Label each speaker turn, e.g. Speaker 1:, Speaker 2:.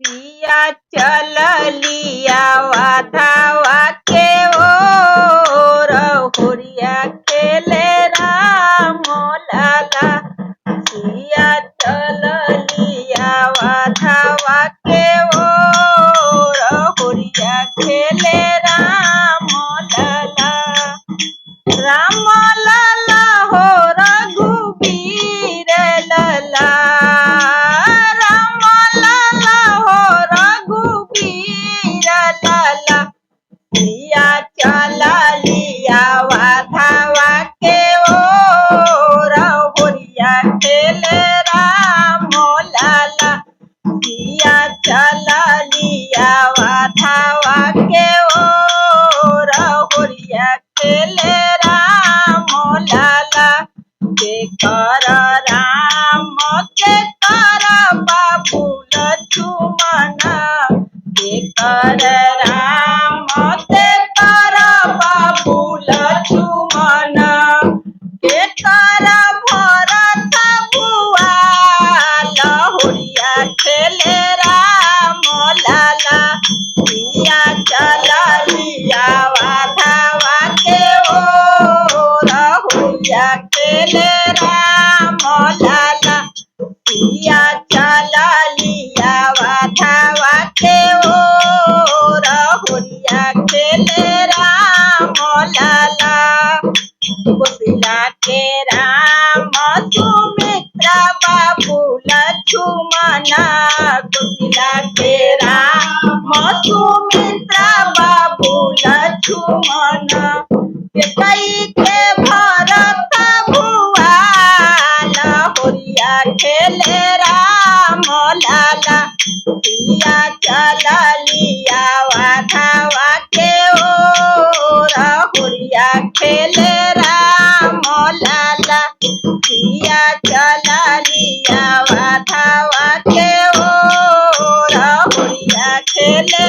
Speaker 1: पिया चल लिया वाधावा के ओर होरिया खेले राम लाला। पिया चल लिया वाधावा के ओर होरिया खेले राम लाला। राम लाला हो रघुबीर लाला। राम लाला हो रघुबीर लाला। पिया चल लिया वाधावा के ओर होरिया खेले राम लाला। पिया चल लिया वाधावा के ओर होरिया खेले राम लाला। के कर राम के कर बाबू लक्ष्मण। के कर राम के कर बाबू लक्ष्मण। के कर भरत बुआ होरिया खेले राम लाला। पिया चल लिया वाधावा के ओर होरिया खेले राम लाला। पिया चल लिया वाधावा के ओर होरिया खेले राम लाला। कौशल्या के राम सुमित्रा बाबू लक्ष्मण। कौशल्या के राम सुमित्रा बाबू लक्ष्मण। कई के भरत भुआल होरिया खेले राम लाला। पिया चल लिया वाधावा के ओर होरिया खेले राम लाला। पिया चल लिया वाधावा के ओर होरिया खेले